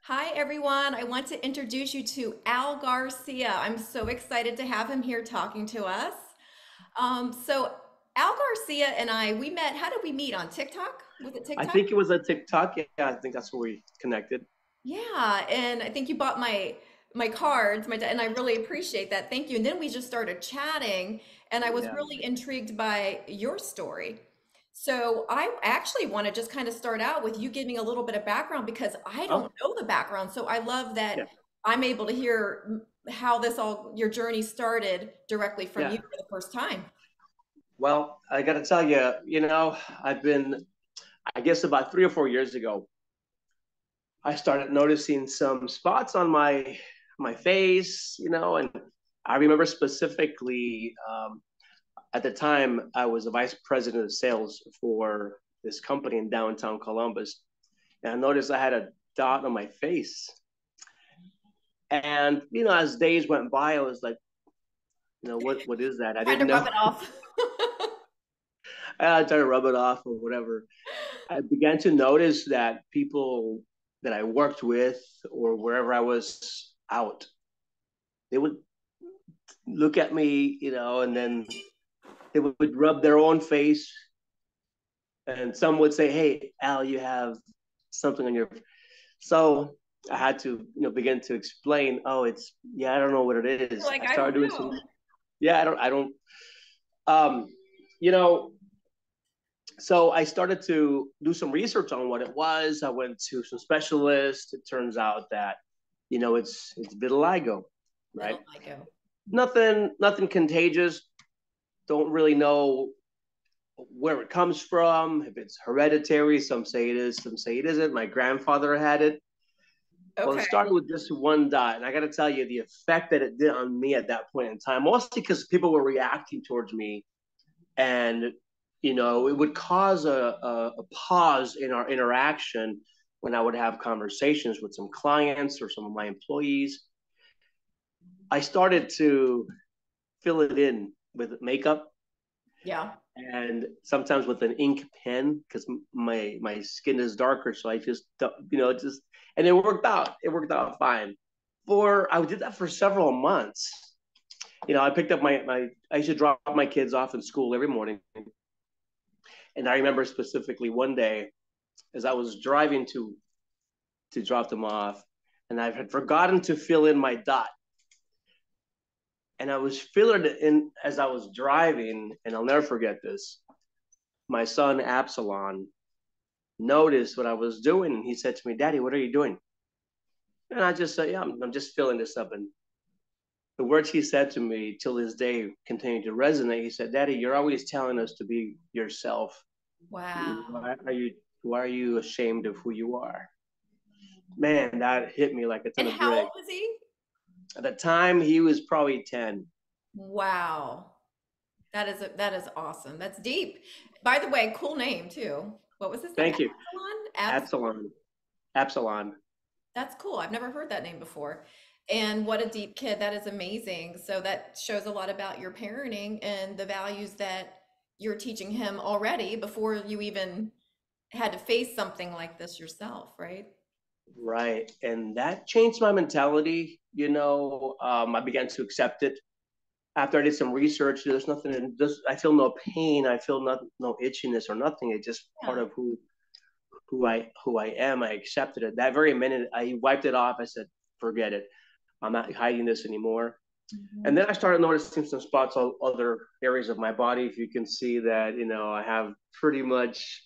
Hi, everyone. I want to introduce you to Al Garcia. I'm so excited to have him here talking to us. So, Al Garcia and we met. How did we meet on TikTok? Was it I TikTok? think it was a TikTok. Yeah, I think that's where we connected. Yeah, and I think you bought my cards, and I really appreciate that. Thank you. And then we just started chatting, and I was Yeah. really intrigued by your story. So I actually want to just kind of start out with you giving a little bit of background because I Oh, don't know the background. So I love yeah, that I'm able to hear how your journey started directly from you yeah. for the first time. Well, I got to tell you, I've been, I guess about 3 or 4 years ago, I started noticing some spots on my face, and I remember specifically at the time I was a vice president of sales for this company in downtown Columbus, and I noticed I had a dot on my face. And as days went by, I was like, what is that? I Trying to didn't rub know. it off. I try to rub it off or whatever. I began to notice that people that I worked with or wherever I was out, they would look at me, and then they would rub their own face. And some would say, "Hey, Al, you have something on your." So I had to, begin to explain. Oh, yeah, I don't know what it You're is. like, I I started don't doing some. know. Yeah, I don't. Um, you know, so I started to do some research on what it was. I went to some specialists. It turns out that, it's vitiligo, right? Vitiligo. Nothing contagious. Don't really know where it comes from. If it's hereditary, some say it is, some say it isn't. My grandfather had it. Well, it Okay. started with just one dot, and I got to tell you the effect that it did on me at that point in time, mostly because people were reacting towards me and it would cause a pause in our interaction when I would have conversations with some clients or some of my employees. I started to fill it in with makeup Yeah. and sometimes with an ink pen because my skin is darker, so I just just and it worked out fine. For I did that for several months. I picked up my I used to drop my kids off in school every morning. And I remember specifically one day as I was driving to drop them off, and I had forgotten to fill in my dot. And I was filling it in as I was driving, and I'll never forget this. My son Absalom noticed what I was doing, and he said to me, "Daddy, what are you doing?" And I just said, "Yeah, I'm just filling this up." And the words he said to me till this day continue to resonate. He said, "Daddy, you're always telling us to be yourself. Wow. Why are you ashamed of who you are?" Man, that hit me like a ton And of how old bricks. was he? At the time, he was probably 10. Wow. That is awesome. That's deep. By the way, cool name too. What was his name? Thank you. Absalon? Abs Absalom. Absalom. That's cool. I've never heard that name before. And what a deep kid. That is amazing. So that shows a lot about your parenting and the values that you're teaching him already before you even had to face something like this yourself, right? Right. And that changed my mentality. I began to accept it. After I did some research, there's nothing, I feel no pain. I feel no itchiness or nothing. It's just part Yeah. of who I am. I accepted it. That very minute, I wiped it off. I said, forget it. I'm not hiding this anymore. And Mhm. then I started noticing some spots on other areas of my body. If you can see that, I have pretty much,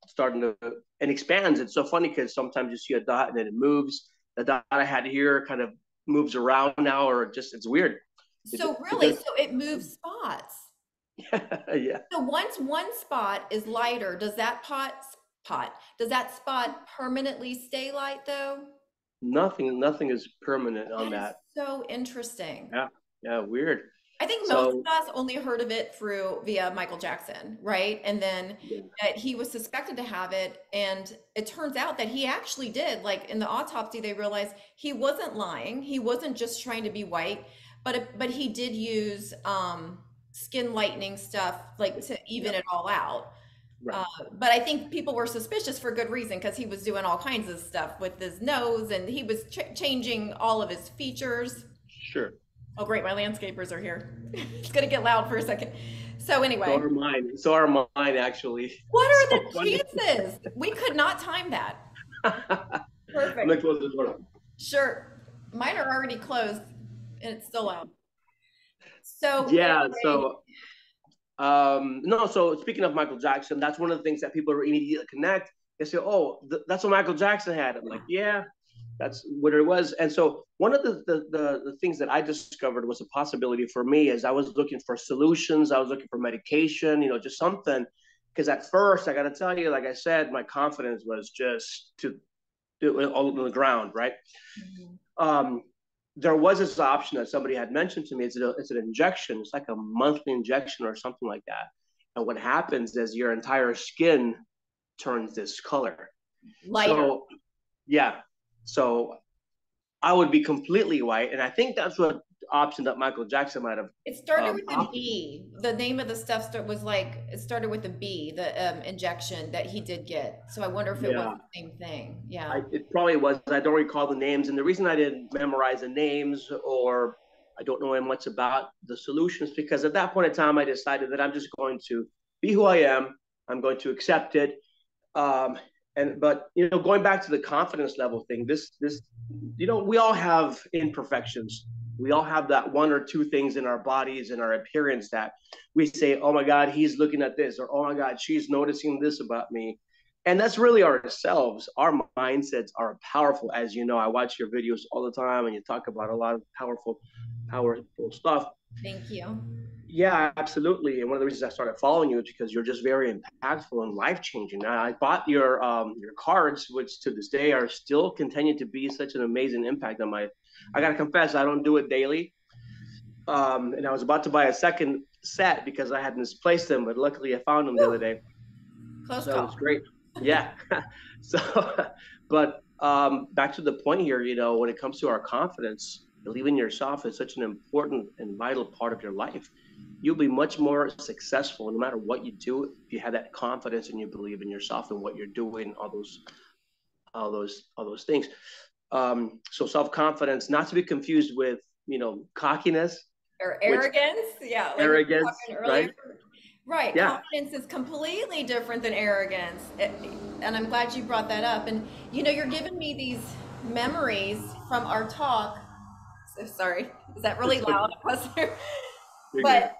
starting to and expands. It's so funny because sometimes you see a dot and then it moves. The dot I had here kind of moves around now, or just it's weird. So It really, does, so it moves spots. yeah. So once one spot is lighter, does that spot permanently stay light though? Nothing is permanent on That is that. so interesting. Yeah, yeah, weird. I think most So of us only heard of it through via Michael Jackson, right? And then yeah, that he was suspected to have it, and it turns out that he actually did. Like in the autopsy, they realized he wasn't lying. He wasn't just trying to be white, but he did use skin lightening stuff like to yeah, even it all out. Right. But I think people were suspicious for good reason because he was doing all kinds of stuff with his nose and he was changing all of his features. Sure. Oh, great. My landscapers are here. It's going to get loud for a second. So, So anyway, are mine. So are mine, actually. what are So the funny. chances? We could not time that. I'm Perfect. gonna close the door. Sure. Mine are already closed and it's still loud. So, Yeah. anyway, So no. So speaking of Michael Jackson, that's one of the things that people immediately connect. They say, "Oh, that's what Michael Jackson had." I'm like, "Yeah, that's what it was." And so one of the things that I discovered was a possibility for me as I was looking for solutions. I was looking for medication, just something. Because at first, I got to tell you, like I said, my confidence was just to all on the ground, right? mhm. Um, there was this option that somebody had mentioned to me. It's an injection. It's like a monthly injection or something like that. And what happens is your entire skin turns this color. Lighter. So yeah, so I would be completely white, and I think that's what option that Michael Jackson might have It started with a opted. B. The name of the stuff was like, it started with a B, the injection that he did get. So I wonder if it was Yeah, the same thing. Yeah. it probably was. I don't recall the names, and the reason I didn't memorize the names or I don't know much about the solutions because at that point in time I decided that I'm just going to be who I am. I'm going to accept it. Um, but going back to the confidence level thing, this we all have imperfections. We all have that one or two things in our bodies and our appearance that we say, "Oh my God, he's looking at this," or "Oh my God, she's noticing this about me." And that's really ourselves. Our mindsets are powerful, as you know. I watch your videos all the time, and you talk about a lot of powerful stuff. Thank you. Yeah, absolutely. And one of the reasons I started following you is because you're just very impactful and life changing. I bought your cards, which to this day are still continue to be such an amazing impact on my. I gotta confess, I don't do it daily. And I was about to buy a second set because I had misplaced them, but luckily I found them the other Woo! day, Close so it was call. great. Yeah. So, but back to the point here, when it comes to our confidence, believing in yourself is such an important and vital part of your life. You'll be much more successful no matter what you do if you have that confidence and you believe in yourself and what you're doing, all those things. So self-confidence, not to be confused with cockiness, Or which arrogance. Yeah, like we were arrogance, talking earlier. right? Right. Yeah, Confidence is completely different than arrogance. And I'm glad you brought that up. And you're giving me these memories from our talk. So sorry. Is that really it's loud? good. Was there? You're good. But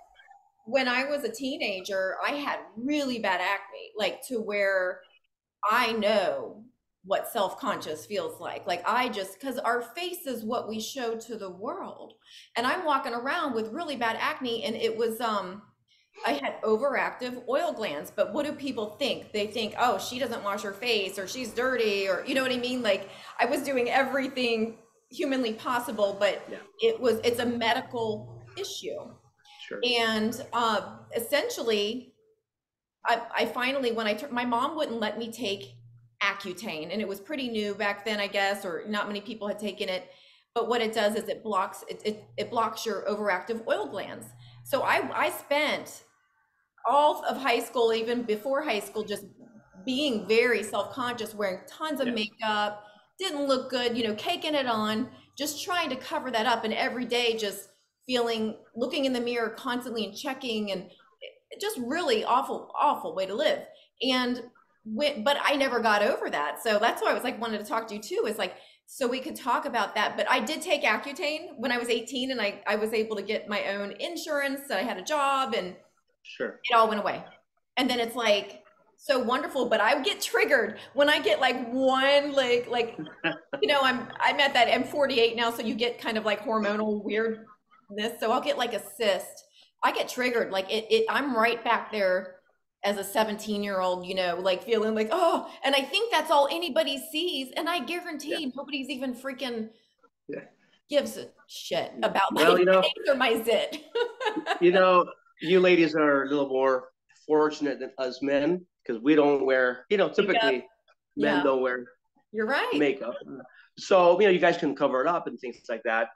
when I was a teenager, I had really bad acne, like to where I know what self-conscious feels like. Like I just, because our face is what we show to the world. And I'm walking around with really bad acne and it was I had overactive oil glands, but what do people think? They think, oh, she doesn't wash her face or she's dirty or you know what I mean? Like I was doing everything humanly possible, but Yeah, it's a medical issue. sure. And essentially, I finally, when my mom wouldn't let me take Accutane, and it was pretty new back then, I guess, or not many people had taken it. But what it does is it blocks your overactive oil glands. So I spent all of high school, even before high school, just being very self-conscious, wearing tons of Yeah, makeup, didn't look good, caking it on, just trying to cover that up, and every day just looking in the mirror constantly and checking, and just really awful, awful way to live. And but I never got over that. So that's why I was like, wanted to talk to you too, is like, so we could talk about that. But I did take Accutane when I was 18 and I was able to get my own insurance. I had a job and sure. it all went away. And then it's like so wonderful, but I would get triggered when I get like one I'm at that I'm 48 now, so you get kind of like hormonal weirdness. So I'll get like a cyst. I get triggered. Like I'm right back there as a 17-year-old, like feeling like, oh, and I think that's all anybody sees. And I Yeah, guarantee nobody's even freaking yeah. gives a shit about my Well, face or my zit. you know, you ladies are a little more fortunate than us men because we don't wear, Makeup. typically men Yeah, don't wear you're right. makeup. So, you guys can cover it up and things like that.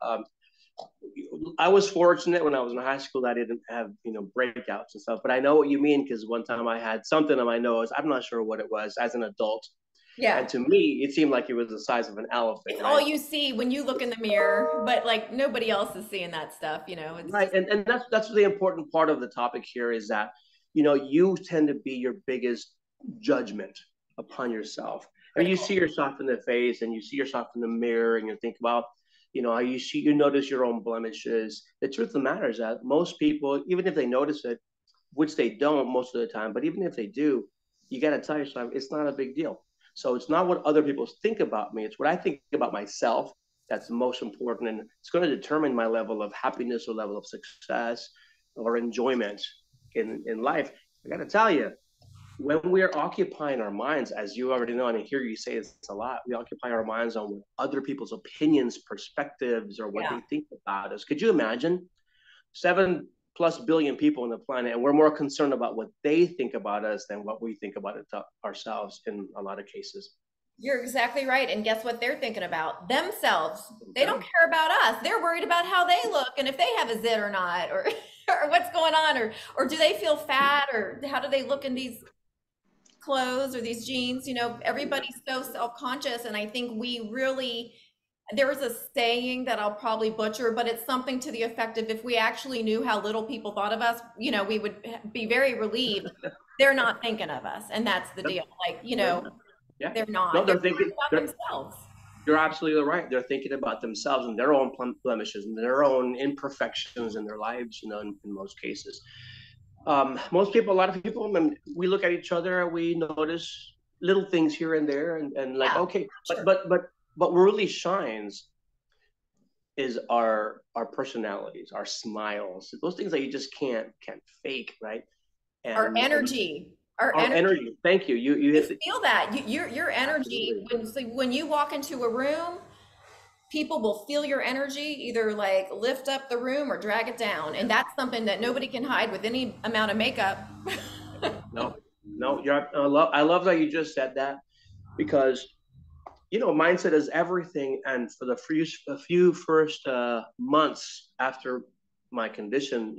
I was fortunate when I was in high school that I didn't have, breakouts and stuff. But I know what you mean because one time I had something on my nose. I'm not sure what it was as an adult. Yeah. And to me, it seemed like it was the size of an elephant, It's all right? you see when you look in the mirror, but like nobody else is seeing that stuff, it's Right. just And that's the important part of the topic here is that, you tend to be your biggest judgment upon yourself. I mean, you critical. see yourself in the face and you see yourself in the mirror and you think about, how you notice your own blemishes. The truth of the matter is that most people, even if they notice it, which they don't most of the time, but even if they do, you got to tell yourself it's not a big deal. So it's not what other people think about me, it's what I think about myself that's the most important. And it's going to determine my level of happiness or level of success or enjoyment in life. I got to tell you, when we're occupying our minds, as you already know, and I hear you say it's a lot, we occupy our minds on other people's opinions, perspectives, or what Yeah. they think about us. Could you imagine 7+ billion people on the planet, and we're more concerned about what they think about us than what we think about it ourselves in a lot of cases. You're exactly right. And guess what they're thinking about? Themselves. They don't Yeah. care about us. They're worried about how they look and if they have a zit or not, or or what's going on, or do they feel fat, or how do they look in these clothes or these jeans? Everybody's so self-conscious, and I think we really, there was a saying that I'll probably butcher, but it's something to the effect of, if we actually knew how little people thought of us, we would be very relieved they're not thinking of us. And that's the deal. Like, Yeah. they're not. No, They're they're worried thinking. about themselves. You're absolutely right. They're thinking about themselves and their own blemishes and their own imperfections in their lives. In most cases, most people, a lot of people, when we look at each other, and we notice little things here and there, and like, Yeah, okay, but sure. but but but what really shines is our personalities, our smiles, those things that you just can't fake, right? Our And energy, our our energy. energy. Thank you. You You hit the, feel that. Your energy, absolutely. when you walk into a room, people will feel your energy either like lift up the room or drag it down. And that's something that nobody can hide with any amount of makeup. No, no, I love that you just said that because mindset is everything. And for the few first months after my condition,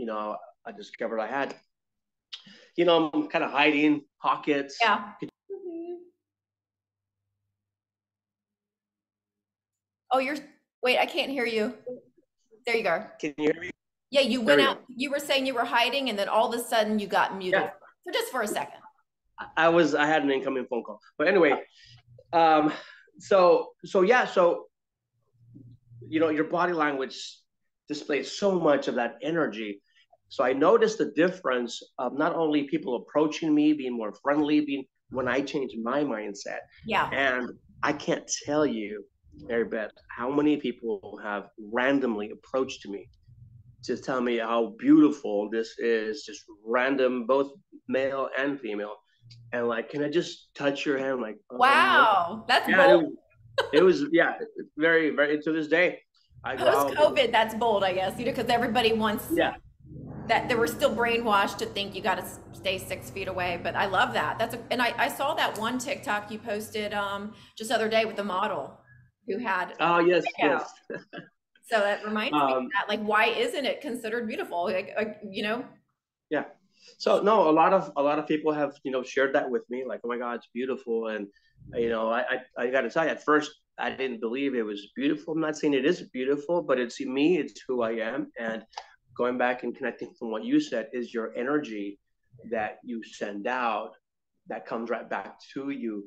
I discovered I had, I'm kind of hiding pockets. Yeah. Oh, wait, I can't hear you. There you go. Can you hear me? Yeah, you There went we out, go. you were saying you were hiding, and then all of a sudden you got muted Yeah, for just for a second. I had an incoming phone call, but anyway, um, so yeah, so your body language displays so much of that energy. So I noticed the difference of not only people approaching me, being more friendly, being when I changed my mindset. Yeah. And I can't tell you, Mary Beth, how many people have randomly approached me to tell me how beautiful this is, just random, both male and female. And like, can I just touch your hand? Like, Wow, that's yeah, bold. it was, yeah, very, very, to this day, I go Post out. COVID, that's bold, I guess, because everybody wants Yeah. that. They were still brainwashed to think you got to stay 6 feet away. But I love that. And I saw that one TikTok you posted just the other day with the model who had Oh, yes, breakout. yes. So that reminds me of Um, that. Like, why isn't it considered beautiful? yeah. So no, a lot of people have shared that with me, like, oh my God, it's beautiful. And I got to tell you, at first I didn't believe it was beautiful. I'm not saying it is beautiful, but it's me, it's who I am. And going back and connecting from what you said is your energy that you send out that comes right back to you.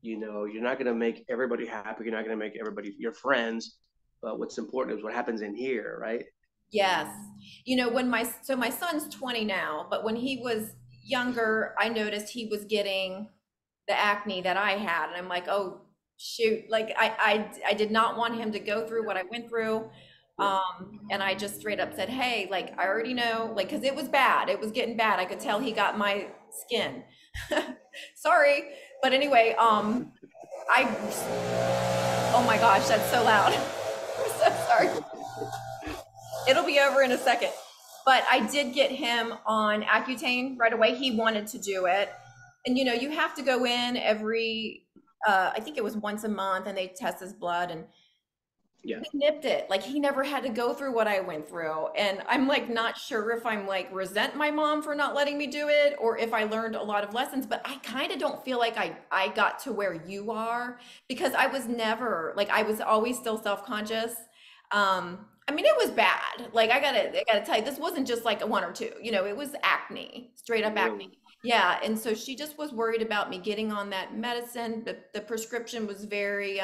You're not going to make everybody happy. You're not going to make everybody your friends. But what's important is what happens in here, right? Yes. When my son's 20 now, but when he was younger, I noticed he was getting the acne that I had. And I'm like, oh shoot, like I did not want him to go through what I went through. Yeah. And I just straight up said, hey, like, I already know, like, cause it was bad. It was getting bad. I could tell he got my skin. Sorry. But anyway, I, oh my gosh, that's so loud. I'm so sorry. It'll be over in a second. But I did get him on Accutane right away. He wanted to do it. And you have to go in every I think it was once a month, and they test his blood. And Yeah. we nipped it. Like he never had to go through what I went through. And I'm like not sure if I'm like resent my mom for not letting me do it or if I learned a lot of lessons, but I kind of don't feel like I got to where you are because I was never like I was always still self-conscious. I mean it was bad. Like I gotta tell you, this wasn't just like a one or two, you know, it was acne, straight up acne. Really. Yeah, and so she just was worried about me getting on that medicine. The prescription was very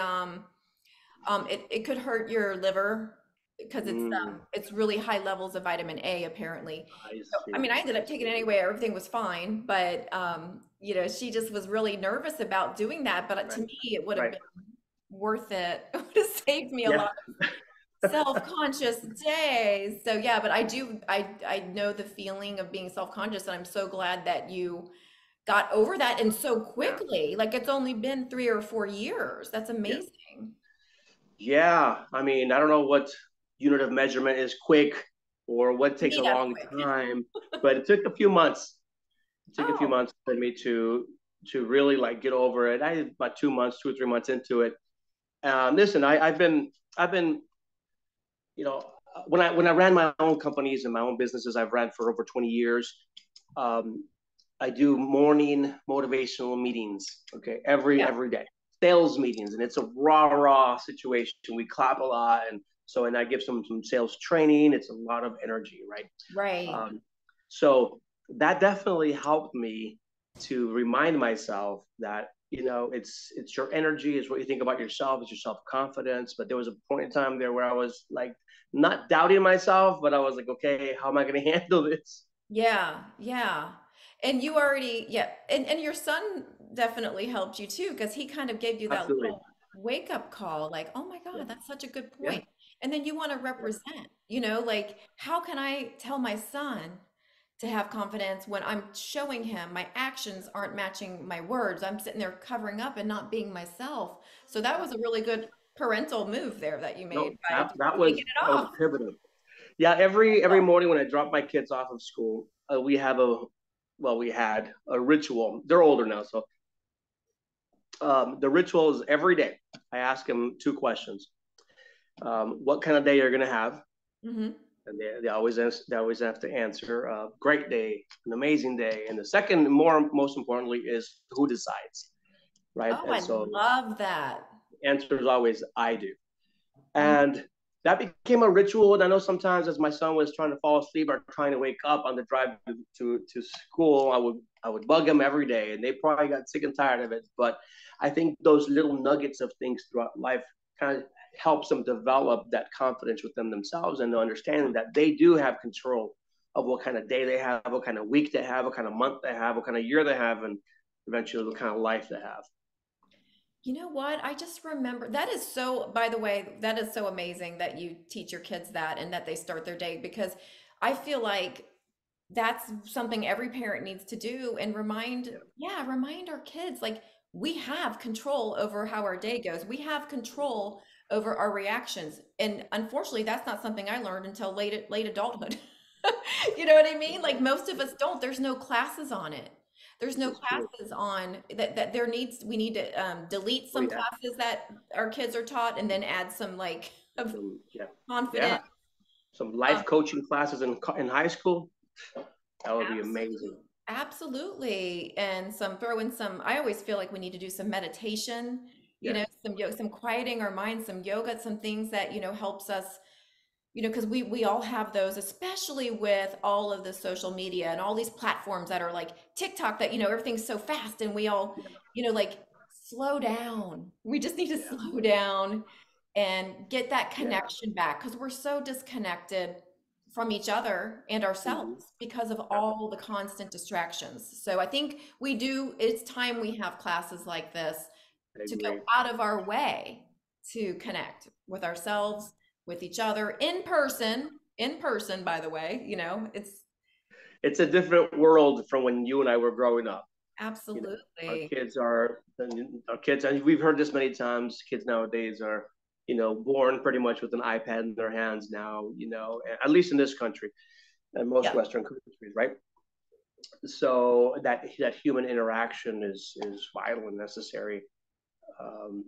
it could hurt your liver because Mm, it's really high levels of vitamin A apparently. I So, I see. mean, I ended I up taking see. it anyway. Everything was fine, but you know, she just was really nervous about doing that. But to Right. me, it would have Right. been worth it. It would have saved me a Yeah. lot of self-conscious days. So yeah, but I know the feeling of being self-conscious, and I'm so glad that you got over that and so Yeah. quickly. Like it's only been 3 or 4 years. That's Yeah. amazing. Yeah. I mean, I don't know what unit of measurement is quick or what To takes me, a that's long quick. time, but it took a few months. It took a few Oh, months for me to really like get over it. I had about 2 months, 2 or 3 months into it. Listen, I've been, you know, when I ran my own companies and my own businesses, I've ran for over 20 years. Um, I do morning motivational meetings, okay, yeah, every day, sales meetings, and it's a raw situation. We clap a lot, and I give some sales training. It's a lot of energy, right? right. Um, so that definitely helped me to remind myself that it's your energy, is what you think about yourself, it's your self confidence. But there was a point in time there where I was like not doubting myself, but I was like, okay, how am I going to handle this? Yeah, yeah. And you already, yeah. And your son definitely helped you too, because he kind of gave you that Absolutely. little wake up call, like, oh my Yeah. God, that's such a good Yeah. point. And then you want to Yeah. represent, you know, like, how can I tell my son to have confidence when I'm showing him my actions aren't matching my words? I'm sitting there covering up and not being myself. So that was a really good parental move there that you No, made by that just that taking was it that was off. pivotal. Yeah, every morning when I drop my kids off of school, we had a ritual. They're older now, so the ritual is every day. I ask them two questions: what kind of day you're going to have, Hmm. and they always have to answer great day, an amazing day, and the second, most importantly, is who decides, right? Oh, And I so love that. the answer is always I do. Mhm. And that became a ritual. And I know sometimes as my son was trying to fall asleep or trying to wake up on the drive to school, I would bug him every day, and they probably got sick and tired of it. But I think those little nuggets of things throughout life kind of helps them develop that confidence within themselves and the understanding that they do have control of what kind of day they have, what kind of week they have, what kind of month they have, what kind of year they have, and eventually what kind of life they have. You know what? I just remember that is so, by the way, that is so amazing that you teach your kids that and that they start their day because I feel like that's something every parent needs to do and remind, Yeah. yeah, remind our kids like we have control over how our day goes. We have control over our reactions. And unfortunately, that's not something I learned until late adulthood. You know what I mean? Like most of us don't. There's no classes on it. There's This no is true. classes on that there needs we need to delete Oh some yeah. classes that our kids are taught and then add some like of Yeah. Yeah. confidence. Some Um, life coaching classes in high school. That would be amazing. absolutely. Absolutely. And some throw in some, I always feel like we need to do some meditation, you Yeah. know, some quieting our minds, some yoga, some things that, you know, helps us, you know, because we all have those, especially with all of the social media and all these platforms that are like TikTok that, you know, everything's so fast and we all, Yeah. you know, like slow down. We just need to Yeah. slow down and get that Yeah. connection back because we're so disconnected from each other and Hmm. ourselves because of Yeah. all the constant distractions. So I think it's time we have classes like this I to go agree. out of our way to connect with ourselves, with each other in person, by the way, you know, it's It's a different world from when you and I were growing up. You know, our absolutely, kids are our kids, and we've heard this many times. Kids nowadays are, born pretty much with an iPad in their hands now. At least in this country and most yeah. Western countries, right? So that human interaction is vital and necessary. Um,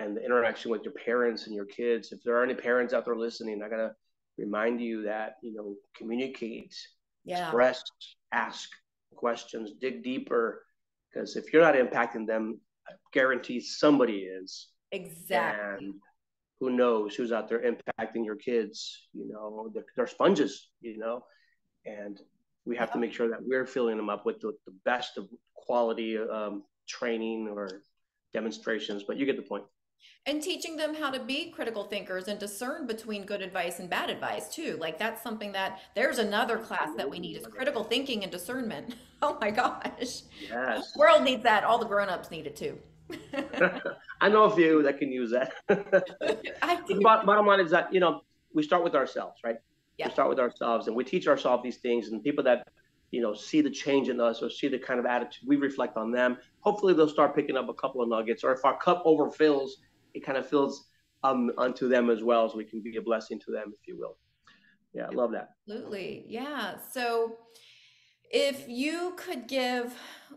and the interaction with your parents and your kids. If there are any parents out there listening, I gotta remind you that, communicate, Yeah, express, ask questions, dig deeper, because if you're not impacting them, I guarantee somebody is. exactly. And who knows who's out there impacting your kids? They're sponges, and we have to Yep. make sure that we're filling them up with the best of quality training or demonstrations. But you get the point. And teaching them how to be critical thinkers and discern between good advice and bad advice too. Like that's something that there's another class that we need is Absolutely. critical thinking and discernment. Oh my gosh. Yes. World needs that. All the grown-ups need it too. I know a few that can use that. I But the do. bottom line is that, we start with ourselves, right? We Yeah. start with ourselves and we teach ourselves these things, and people that, see the change in us or see the kind of attitude we reflect on them, hopefully they'll start picking up a couple of nuggets. Or if our cup overfills, it kind of fills unto them as well, so we can be a blessing to them, if you will. Yeah, I love that. Absolutely. Yeah. So if you could give,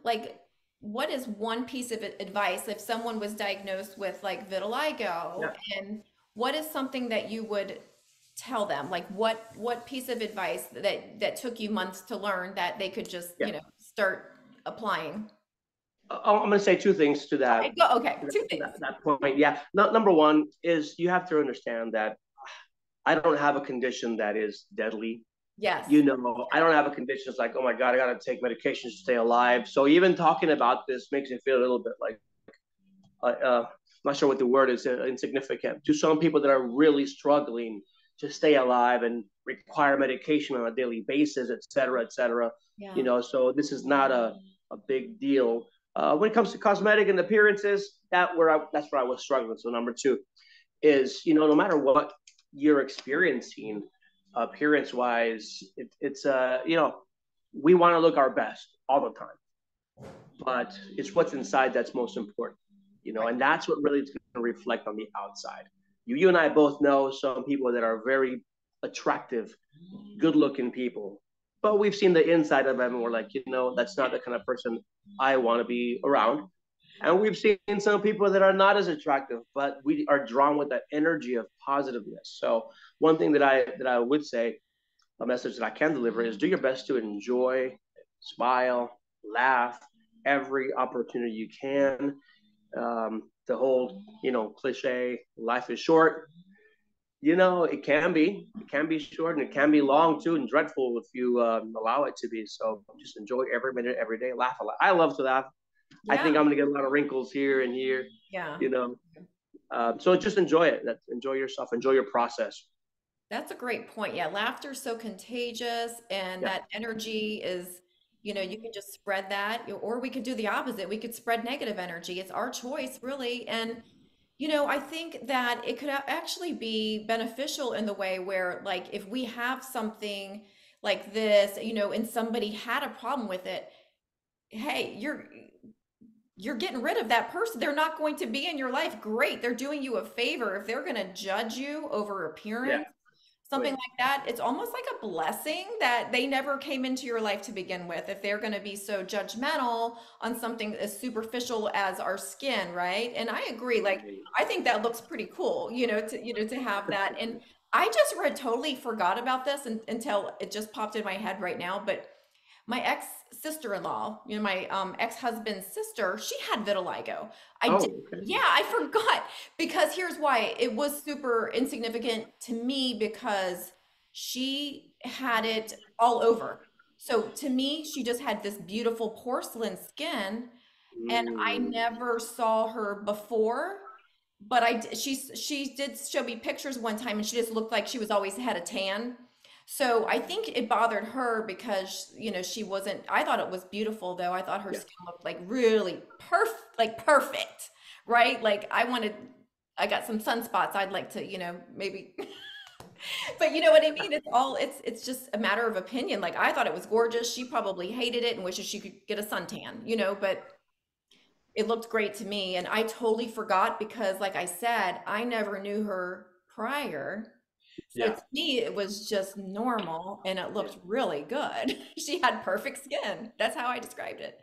like, what is one piece of advice if someone was diagnosed with like vitiligo, Yeah. and what is something that you would tell them? Like what piece of advice that took you months to learn that they could just, Yeah. start applying? I'm going to say two things to that, Okay, go. Okay, two to that, things. that point. Yeah. Number one is you have to understand that I don't have a condition that is deadly. Yes. I don't have a condition that's like, oh my God, I got to take medications to stay alive. So even talking about this makes me feel a little bit like, I'm not sure what the word is, insignificant to some people that are really struggling to stay alive and require medication on a daily basis, et cetera, et cetera. Yeah. So this is not a big deal. When it comes to cosmetic and appearances, that's where I was struggling. So number two is, no matter what you're experiencing appearance wise, it's we want to look our best all the time, but it's what's inside that's most important, Right. and that's what really is going to reflect on the outside. You and I both know some people that are very attractive, good looking people, but we've seen the inside of them and we're like, that's not the kind of person I want to be around. And we've seen some people that are not as attractive, but we are drawn with that energy of positiveness. So one thing that I would say, a message that I can deliver, is do your best to enjoy, smile, laugh every opportunity you can. The whole, cliche, life is short. It can be short, and it can be long too, and dreadful if you allow it to be. So just enjoy every minute, every day. Laugh a lot. I love to laugh. I Yeah. think I'm gonna get a lot of wrinkles here and here. Yeah. You know, so just enjoy it. Enjoy yourself. Enjoy your process. That's a great point. Yeah, laughter is so contagious, and Yeah, that energy is, you can just spread that, or we could do the opposite. We could spread negative energy. It's our choice, really. And, I think that it could actually be beneficial in the way where, like, if we have something like this, and somebody had a problem with it, hey, you're getting rid of that person. They're not going to be in your life. Great. They're doing you a favor. If they're going to judge you over yeah. appearance, Oh something yeah, like that, it's almost like a blessing that they never came into your life to begin with. If they're going to be so judgmental on something as superficial as our skin, right? And I agree. Like, right. I think that looks pretty cool, to have that. And I just totally forgot about this until it just popped in my head right now. But my ex sister-in-law, my ex-husband's sister, she had vitiligo. I did, Oh, okay. yeah, I forgot, because here's why it was super insignificant to me, because she had it all over. So to me, she just had this beautiful porcelain skin, and I Mm, never saw her before. But she did show me pictures one time, and she just looked like she was always had a tan. So I think it bothered her because, she wasn't, I thought it was beautiful though. I thought her yeah. skin looked like really perfect, right? Like I got some sunspots. I'd like to, maybe, but you know what I mean? It's just a matter of opinion. Like I thought it was gorgeous. She probably hated it and wishes she could get a suntan, but it looked great to me. And I totally forgot because, like I said, I never knew her prior. So Yeah. to me, it was just normal and it Yeah. looked really good. She had perfect skin. That's how I described it.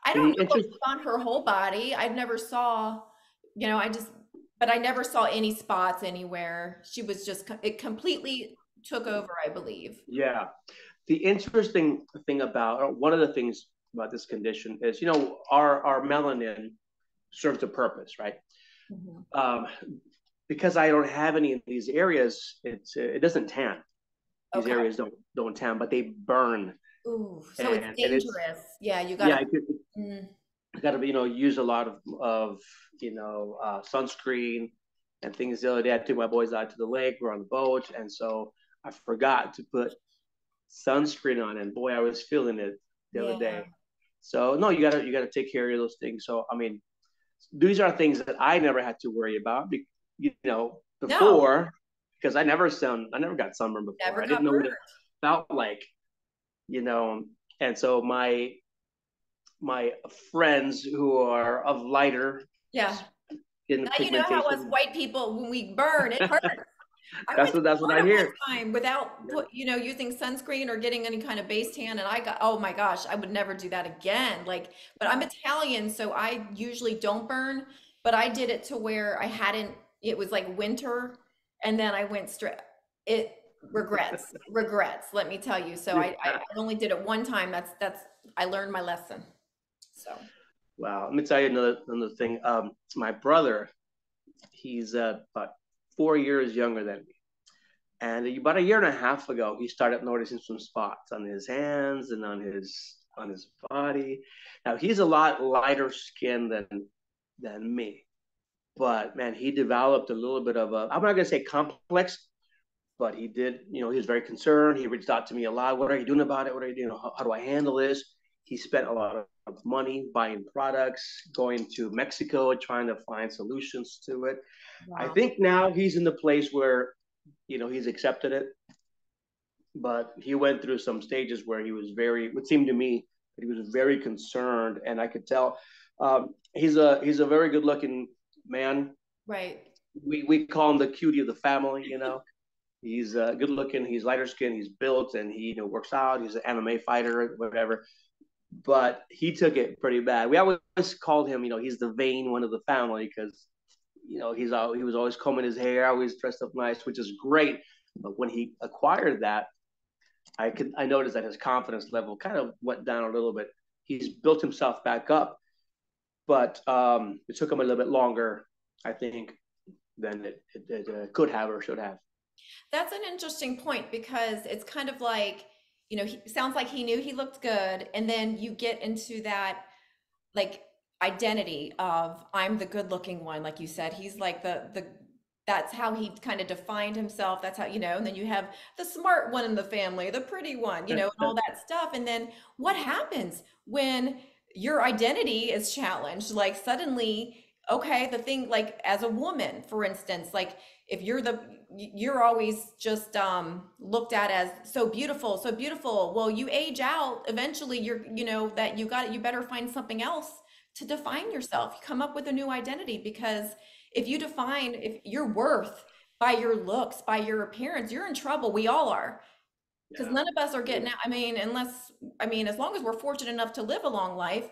I don't The know what interest. was on her whole body. I never saw, I just, but I never saw any spots anywhere. She was just, it completely took over, I believe. Yeah. The interesting thing about, or one of the things about this condition is, our melanin serves a purpose, right? Mhm. Um, because I don't have any of these areas, it doesn't tan. These Okay. areas don't tan, but they burn, Ooh, so it's and it's dangerous. Yeah, you yeah, gotta, mm, I got to use a lot of sunscreen and things. The other day, I took my boys out to the lake. We're on the boat, and so I forgot to put sunscreen on, and boy, I was feeling it the other yeah. day. So no, you gotta take care of those things. So I mean, these are things that I never had to worry about, No, before, because I never got sunburned before. never I didn't got know burned. what it felt like, you know. And so my friends who are of lighter Yeah. skin Now you know how us pigmentation, white people, when we burn, it hurts. I went to that's what I Florida one hear. time without Yeah. using sunscreen or getting any kind of base tan, and I got, oh my gosh, I would never do that again. Like, but I'm Italian, so I usually don't burn, but I did it to where I hadn't, it was like winter, and then I went straight, it, regrets, let me tell you. So I only did it one time. I learned my lesson. So, Wow. Let me tell you another thing. My brother, he's about 4 years younger than me. And about a year and a half ago, he started noticing some spots on his hands and on his body. Now he's a lot lighter skinned than me, but man, he developed a little bit of a, I'm not gonna say complex, but he did. He was very concerned. He reached out to me a lot. What are you doing about it? What are you doing? How do I handle this? He spent a lot of money buying products, going to Mexico, trying to find solutions to it. I wow. think now he's in the place where he's accepted it, but he went through some stages where he was it seemed to me that he was very concerned, and I could tell. He's a very good looking man. Right. We call him the cutie of the family. He's good looking. He's lighter skinned. He's built, and he works out. He's an MMA fighter, whatever. But he took it pretty bad. We always called him, he's the vain one of the family because he was always combing his hair, always dressed up nice, which is great. But when he acquired that, I noticed that his confidence level kind of went down a little bit. He's built himself back up, but it took him a little bit longer, I think, than it could have or should have. That's an interesting point because it's kind of like, he sounds like he knew he looked good, and then you get into that like identity of I'm the good looking one, like you said. He's like the that's how he kind of defined himself. That's how, and then you have the smart one in the family, the pretty one, and all that stuff. And then what happens when your identity is challenged? Like suddenly, okay, the thing, like as a woman, for instance, like if you're always just looked at as so beautiful, so beautiful. Well, you age out, eventually you're, that you better find something else to define yourself. You come up with a new identity, because if your worth by your looks, by your appearance, you're in trouble. We all are. Because Yeah. none of us are getting out. As long as we're fortunate enough to live a long life,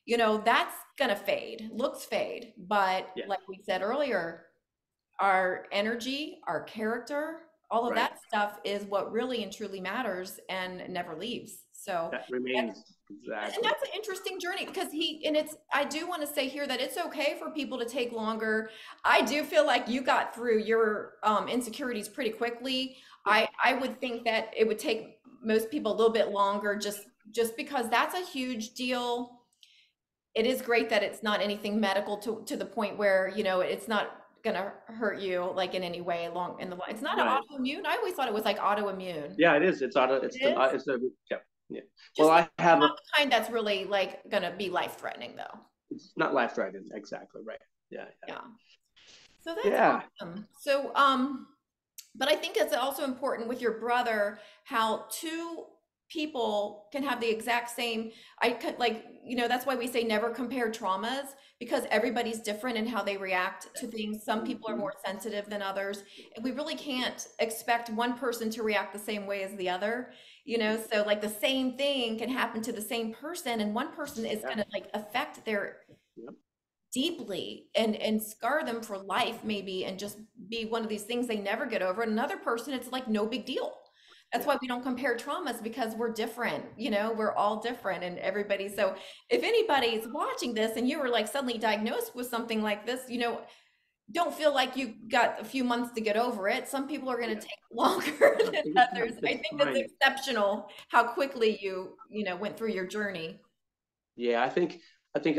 that's gonna fade. Looks fade. But Yeah. like we said earlier, our energy, our character, all of Right. that stuff is what really and truly matters and never leaves. So That that's, remains and exactly. that's an interesting journey, because I do want to say here that it's okay for people to take longer. I do feel like you got through your insecurities pretty quickly. Yeah. I would think that it would take most people a little bit longer, just because that's a huge deal. It is great that it's not anything medical to the point where, it's not gonna hurt you like in any way along in the line. It's not an Right. autoimmune. I always thought it was like autoimmune. Yeah, it is. It's auto. It's It is? it's a yeah. Yeah. Well, Just I have a. not the kind that's really like gonna be life threatening though. It's not life threatening. Exactly right. Yeah. Yeah. So that's Yeah. awesome. So, but I think it's also important with your brother how two people can have the exact same, I could like, that's why we say never compare traumas, because everybody's different in how they react to things. Some people are Mhm. more sensitive than others, and we really can't expect one person to react the same way as the other, so like the same thing can happen to the same person, and one person is Yeah. going to like affect their Yep. deeply and scar them for life maybe, and just be one of these things they never get over. Another person, it's like no big deal. That's Yeah. why we don't compare traumas, because we're different, we're all different, and everybody. So if anybody's watching this and you were like suddenly diagnosed with something like this, don't feel like you got a few months to get over it. Some people are going to Yeah. take longer than others. I It's think that's fine. exceptional how quickly you went through your journey. Yeah, I think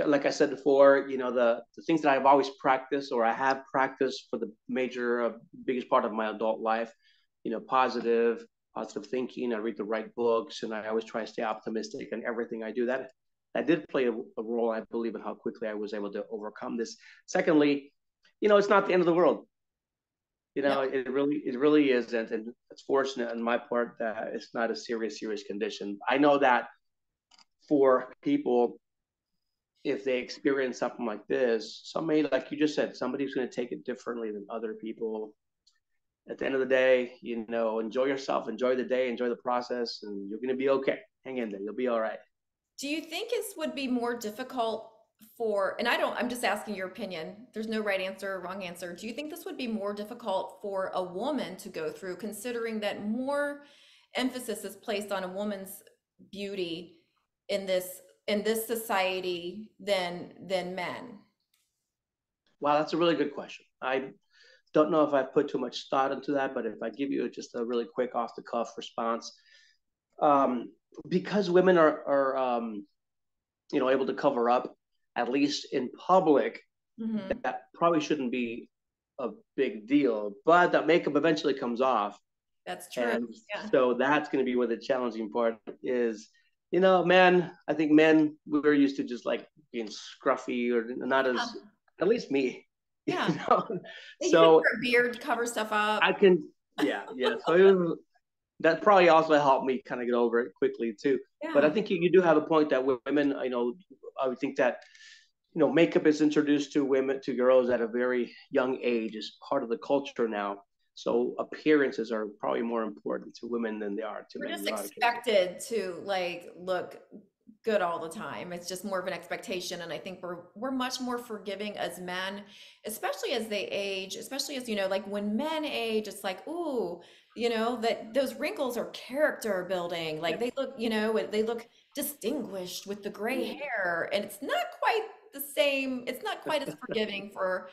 like I said before, the things that I've always practiced or I have practiced for the major biggest part of my adult life, positive thinking. I read the right books, and I always try to stay optimistic in everything I do. That did play a role, I believe, in how quickly I was able to overcome this. Secondly, it's not the end of the world. No. It really isn't, and it's fortunate on my part that it's not a serious condition. I know that for people, if they experience something like this, somebody, like you just said, somebody's going to take it differently than other people. At the end of the day, enjoy yourself, enjoy the day, enjoy the process, and you're going to be okay. Hang in there. You'll be all right. Do you think it would be more difficult for, and I'm just asking your opinion. There's no right answer or wrong answer. Do you think this would be more difficult for a woman to go through, considering that more emphasis is placed on a woman's beauty in this society than men? Wow, that's a really good question. I don't know if I've put too much thought into that, but if I give you just a really quick off the cuff response, um, because women are able to cover up, at least in public, Hmm. that probably shouldn't be a big deal. But that makeup eventually comes off, That's true. and Yeah. so that's going to be where the challenging part is. Men, I think men, we're used to just like being scruffy or not Yeah. as, at least me, you Yeah. know. You can So wear a beard to cover stuff I up. can, yeah, yeah. So that probably also helped me kind of get over it quickly too. But I Yeah. think you do have a point that women, I would think that makeup is introduced to women, to girls at a very young age, is part of the culture now. So appearances are probably more important to women than they are to We're men just in a lot of cases. expected to like look good all the time. It's just more of an expectation. And I think we're much more forgiving as men, especially as they age, especially as, like when men age, it's like, ooh, that those wrinkles are character building. Yeah. Like they look distinguished with the gray hair. And it's not quite the same, it's not quite as forgiving for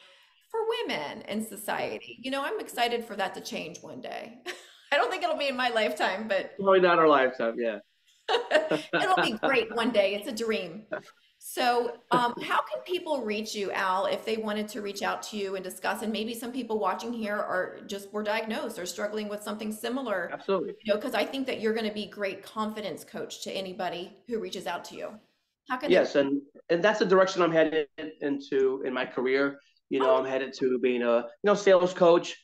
women in Yeah. society. I'm excited for that to change one day. I don't think it'll be in my lifetime, but Probably not our lifetime. Yeah. it'll be great one day. It's a dream. So, how can people reach you, Al, if they wanted to reach out to you and discuss? And maybe some people watching here were diagnosed or struggling with something similar, Absolutely. because I think that you're going to be great confidence coach to anybody who reaches out to you. How can they? Yes, and that's the direction I'm headed into in my career. Oh, I'm headed to being a sales coach,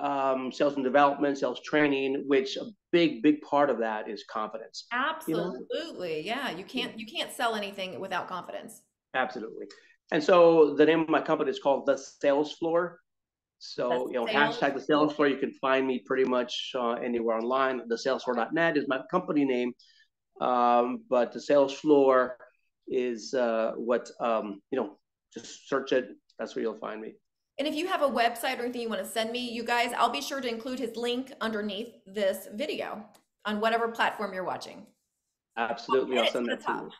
sales and development, sales training, which a big part of that is confidence. You know, absolutely. Yeah, you can't sell anything without confidence. absolutely. And so the name of my company is called The Sales Floor. The So, sales hashtag The floor. Sales Floor. You can find me pretty much anywhere online. TheSalesFloor.net is my company name. But The Sales Floor is what, just search it. That's where you'll find me. And if you have a website or anything you want to send me, you guys, I'll be sure to include his link underneath this video on whatever platform you're watching. I'll Absolutely. pin I'll it to send the that to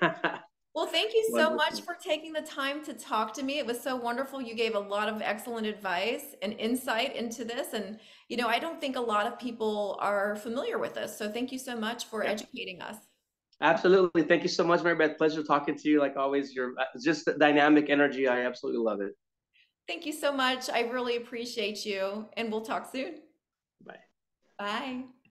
you. top. Well, thank you so much Wonderful. for taking the time to talk to me. It was so wonderful. You gave a lot of excellent advice and insight into this. And, I don't think a lot of people are familiar with this. So thank you so much for Yeah. educating us. Absolutely. Thank you so much, Mary Beth. Pleasure talking to you. Like always, you're just dynamic energy. I absolutely love it. Thank you so much. I really appreciate you. And we'll talk soon. Bye. Bye.